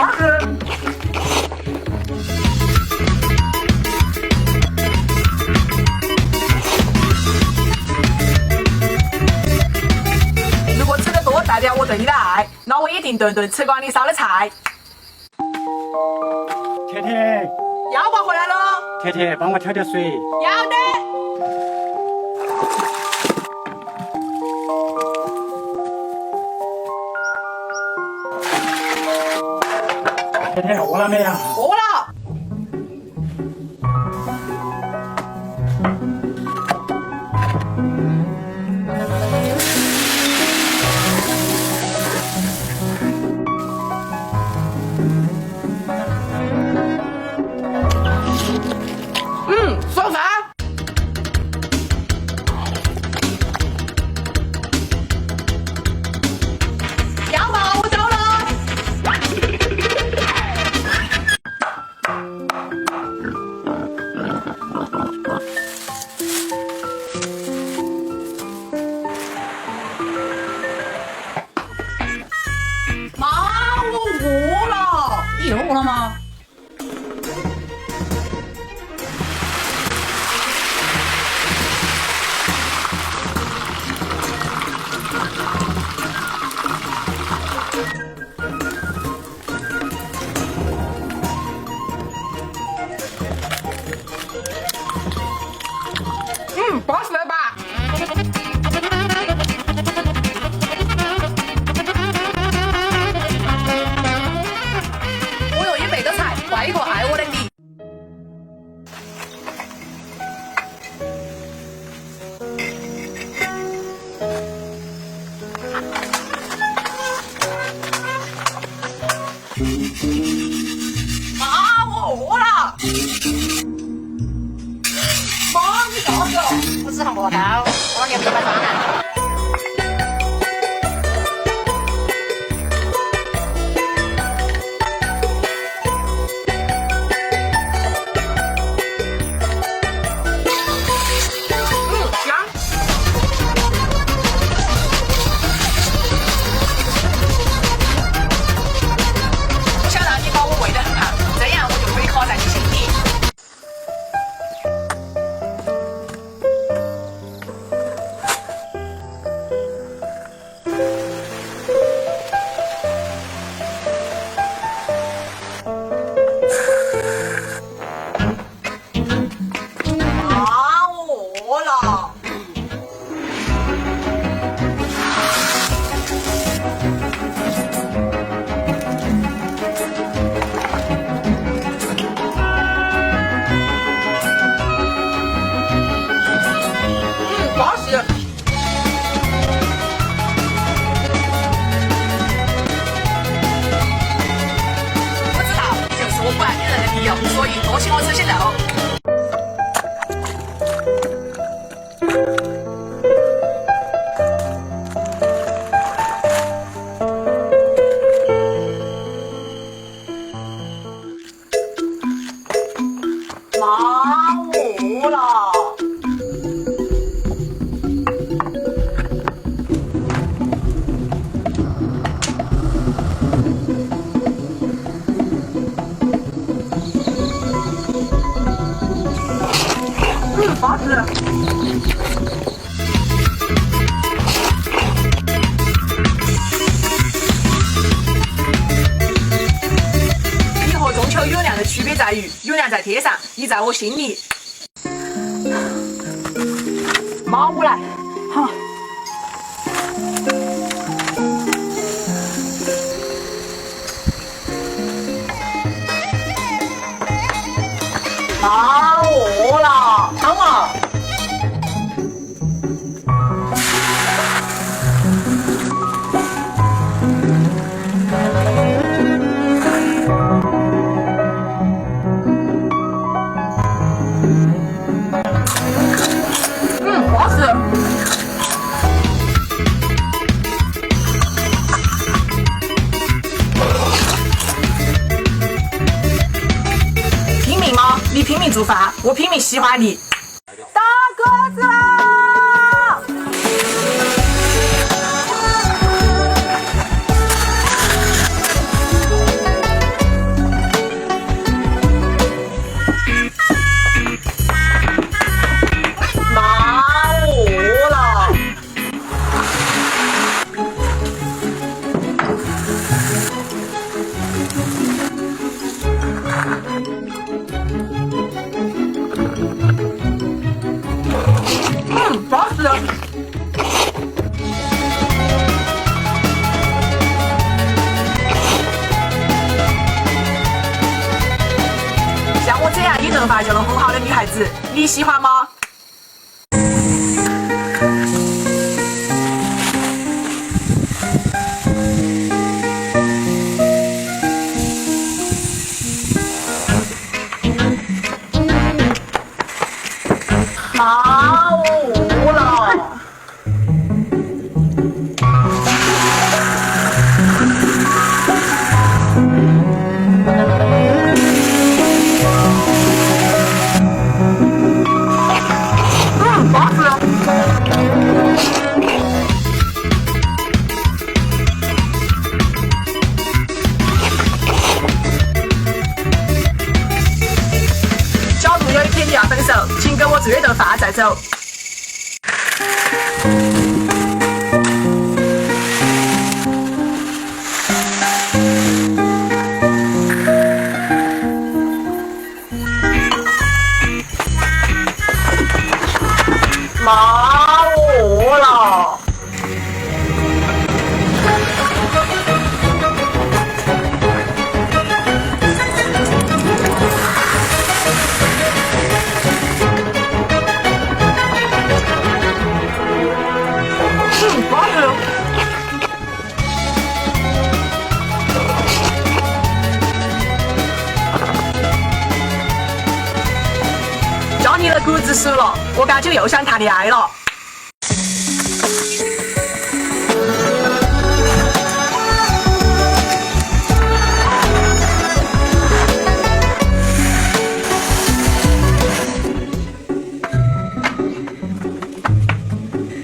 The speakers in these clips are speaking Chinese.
巴适。如果吃得多代表我对你的爱，那我一定顿顿吃光你烧的菜。铁铁，要不回来了？铁铁，帮我挑点水。要的。铁铁，饿了没呀？饿了。做饭。要吧，我走了。妈，我饿了。你又饿了吗？巴适了吧？我有一备的菜，换一个爱我的你。妈，我饿了。妈，你啥子？我吃红萝卜，我也不买饭了。香。我想让你把我喂得很胖，这样我就可以刻在你心里。我饿了。巴适。我知道，你就是我不爱你人的理由，所以多请我吃些肉。妈，我饿了。巴适。你和中秋有量的区别在于，有量在天上，你在我心里。妈，我来。好。妈，我饿了。汤啊。巴适。拼命吗？你拼命做饭，我拼命喜欢你。大个子啦！头发就能很好的女孩子，你喜欢吗？好无了。好吃。假如有一天你要分手，请给我做一顿饭再走。妈饿了。好吃。叫你的骨子熟了，我感觉又想谈恋爱了。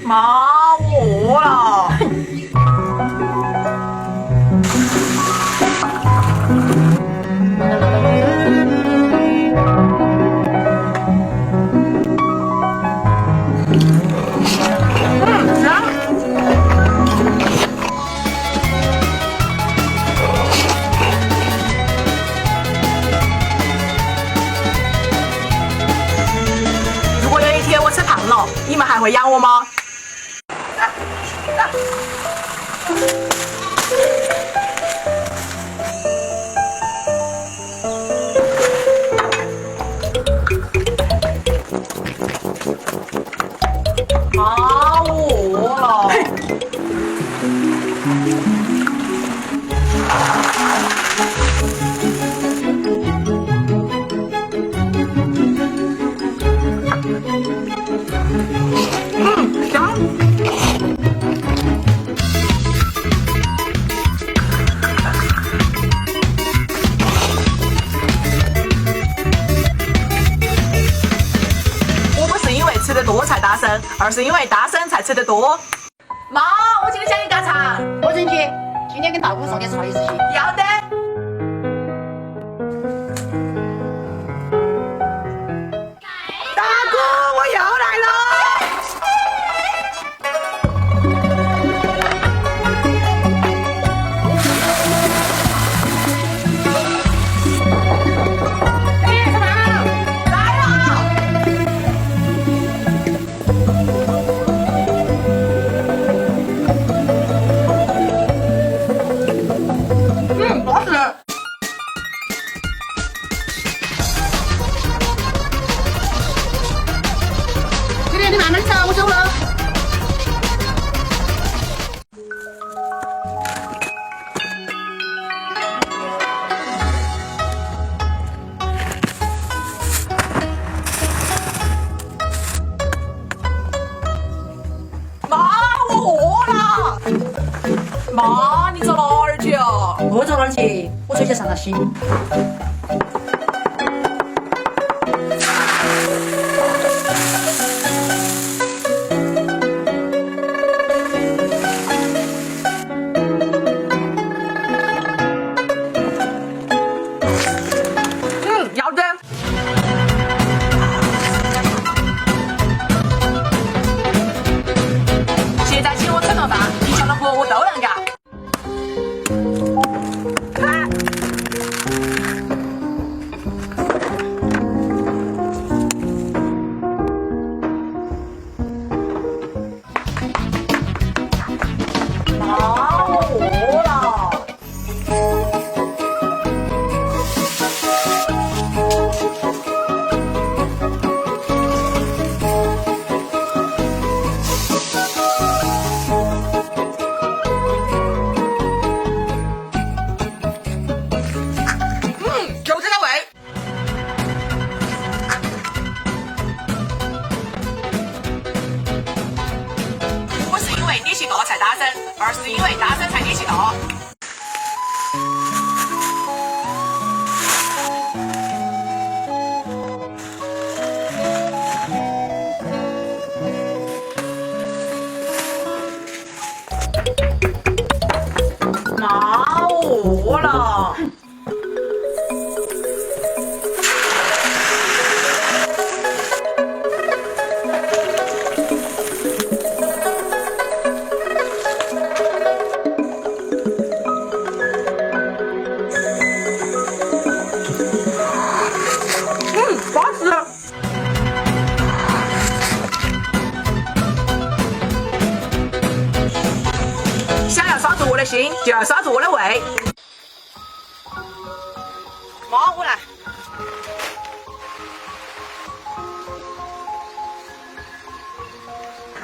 妈饿了。如果有一天我吃胖了，你们还会养我吗？好饿了。香。我不是因为吃得多才大声，而是因为大声才吃得多。妈，我今天想你干啥？我人姐，今天跟大姑送点菜一起去。要得。大哥，我又来了。好吃。姐姐，你慢慢吃，我走了。妈，我饿了。妈，你走哪儿去啊？我走哪儿去？我出去散下心。要得。现在请我吃顿饭，你叫了不我都能干。心，就要耍着我的胃。妈，我来。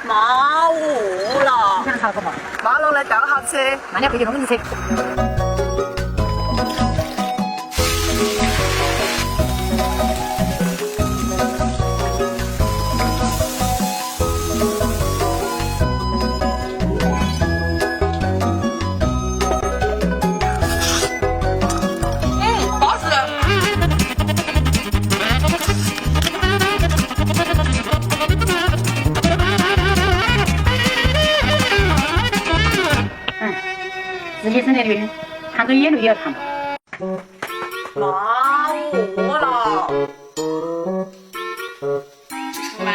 妈，我饿了。想吃个嘛？妈，弄来蛋好吃。那你要回去弄给你吃。包子。自己省得的，看着眼泪也要看嘛。妈，我饿了。吃吧。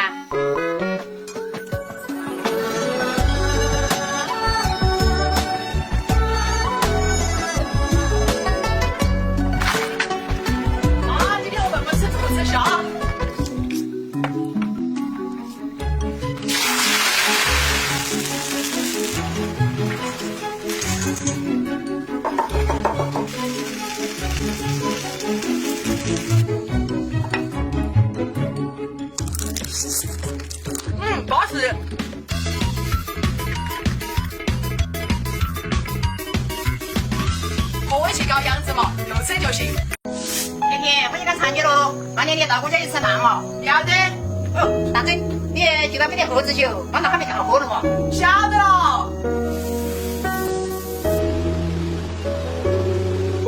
妈，今天我们吃兔子虾。巴适。和我一起搞样子嘛，就吃就行。甜甜，我今天馋你喽，半年你到我家去吃饭嘛。要得，哦，大嘴，你记得每天喝子酒，晚上还没叫他喝了嘛。晓得了。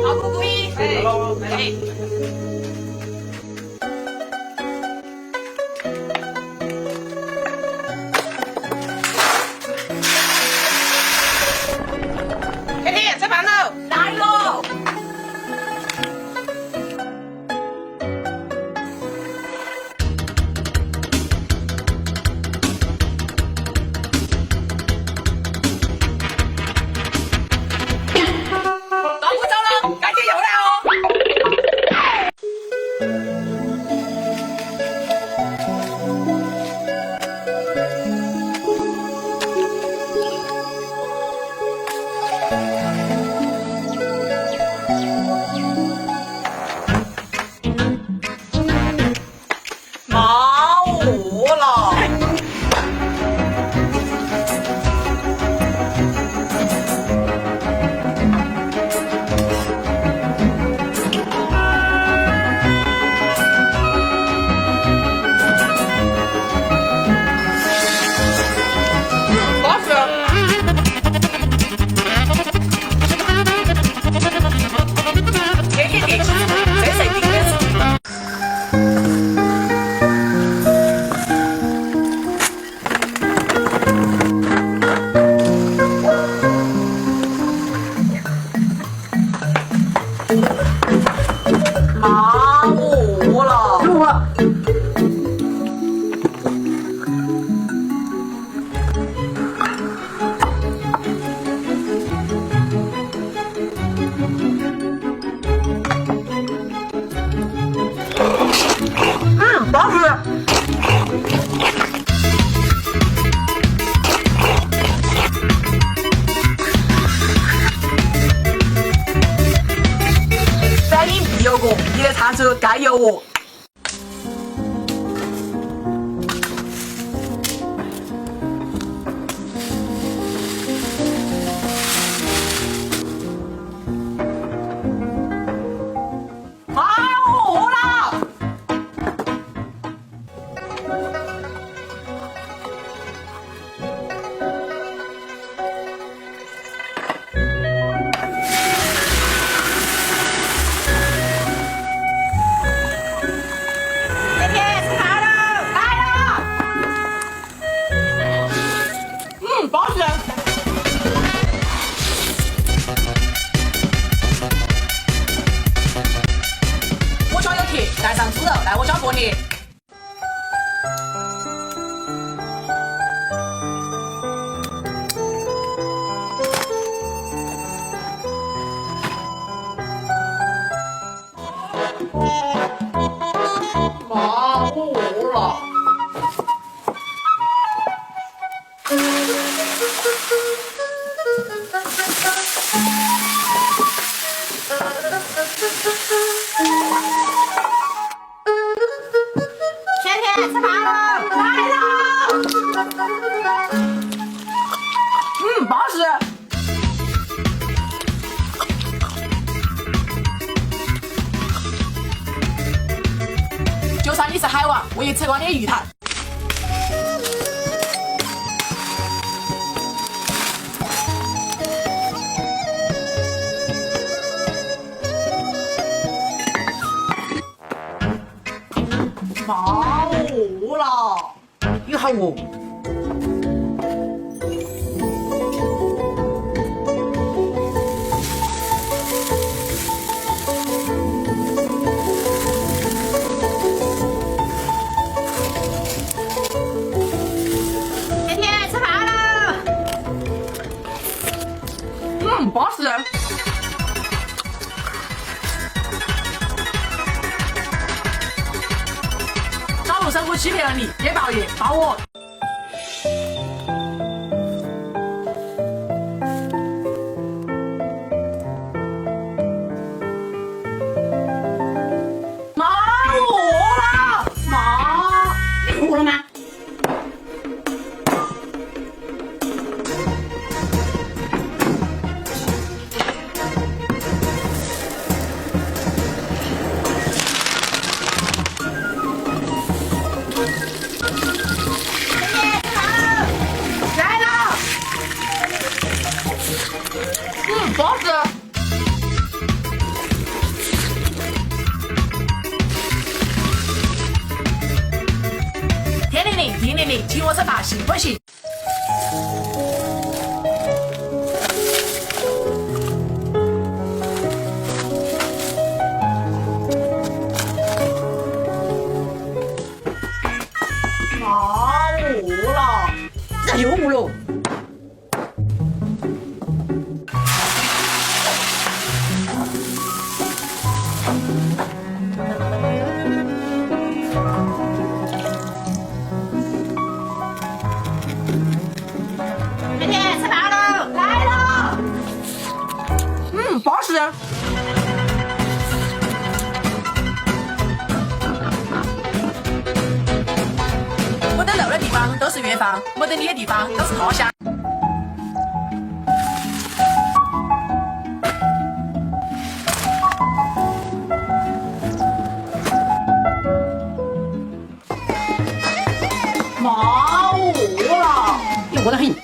好，姑姑一，哎。甜甜，吃饭喽。来喽。到我走了，感觉又来哦。妈，我饿了。巴适。天天练习，这是顶的是。妈，我饿了。巴适。反应必有过，你的叉子该有我。妈，我饿了。甜甜，吃饭喽。来了。巴适。我家有铁，带上猪肉，来我家过年。妈，我饿了。你是海王，我也吃光你的鱼塘。毛了，有好饿。甜甜吃饭了。巴适。早入生活欺骗了你，别抱怨，抱我。妈，饿了，妈，你饿了吗？巴适。天灵灵，地灵灵，请我吃饭行不行？妈，饿了，咋又饿了？甜甜吃饭了，来了。巴适。没得肉的地方都是远方，没得你的地方都是他乡。妈，饿了，你饿得很。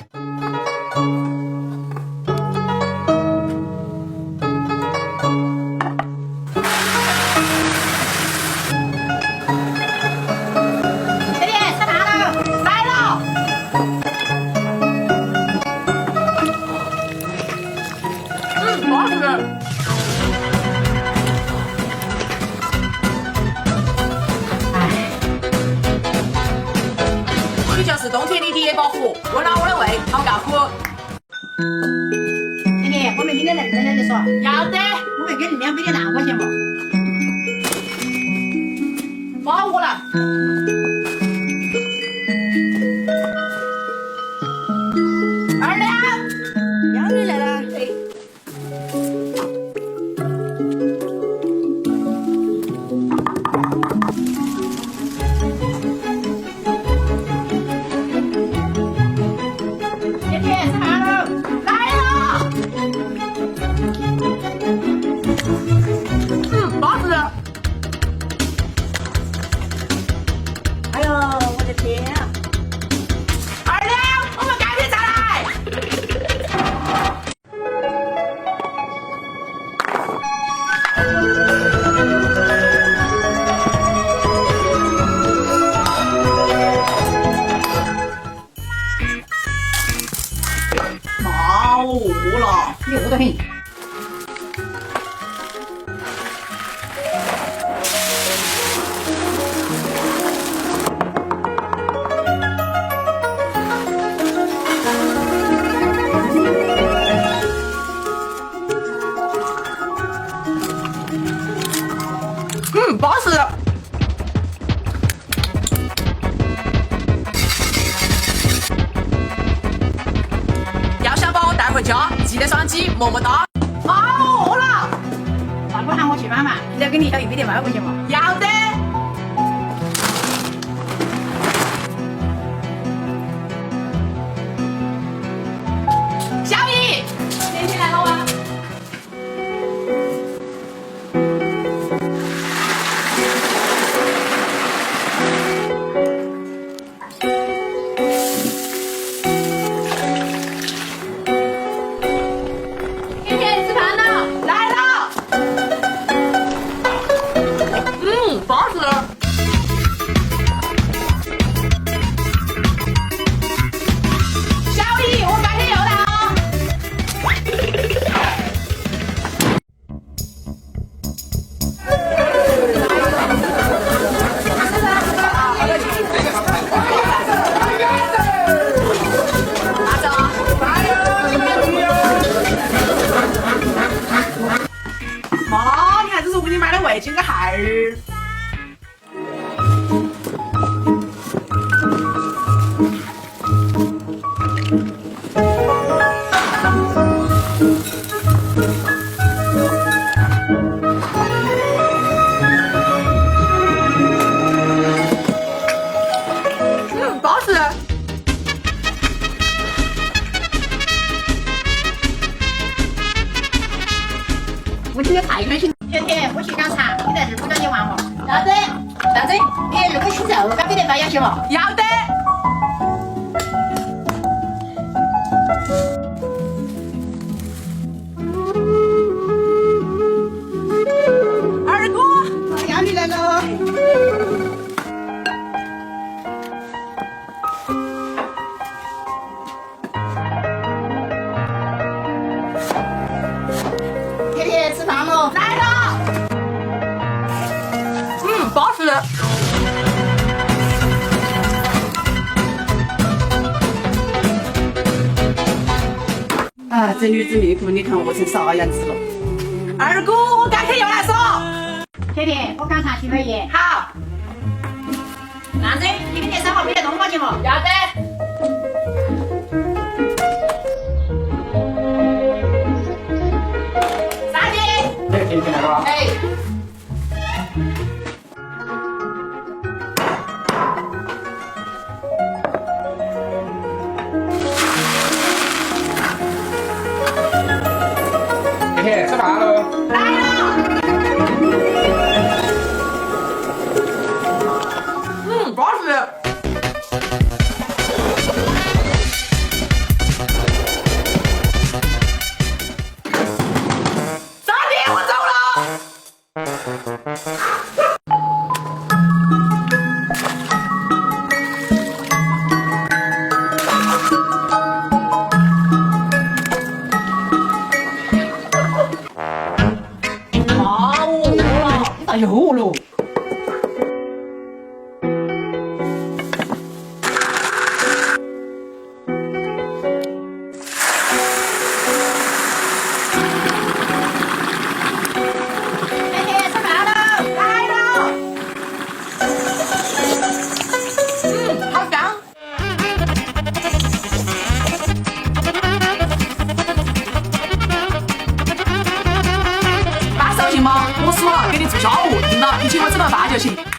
甜甜吃饭了，来了。巴适。你就是冬天的第一把火，温了我的胃，好干苦。甜甜，我们今天认真点的说，要得，我们给你200点烂块钱嘛。妈饿了。二两。养女来了。甜甜吃饭了，来了。巴适。哎呦，我的天啊！二两，我们改天再来。妈，我饿了。你饿得很。巴适。要想把我带回家，记得双击么么哒。妈，我饿了。大哥喊我去妈妈，你再给你小100点5块钱嘛。要得。小姨，甜甜来了哇。味精个孩儿。巴适。我今天太开心。甜甜，我去尝茶，你在这不找你玩嘛？要得，大嘴，你如果吃肉，敢给点发要求嘛？要得。二哥，鸭米来了。甜甜，吃饭喽！来了。巴适。啊，这女子命苦，你看饿成啥样子了？二哥，我改天又来嗦。甜甜，我尝茶去点盐。好。烂子，你明天3号没得东方节目？要得。三弟。甜甜那个。哎。甜甜吃饭喽。来了。巴适。三弟，我走了。妈，我饿了，你咋又饿了？甜甜，吃饭喽！来了。好香。发手信吗？我输了，给你做家务，听到你请我吃顿饭就行。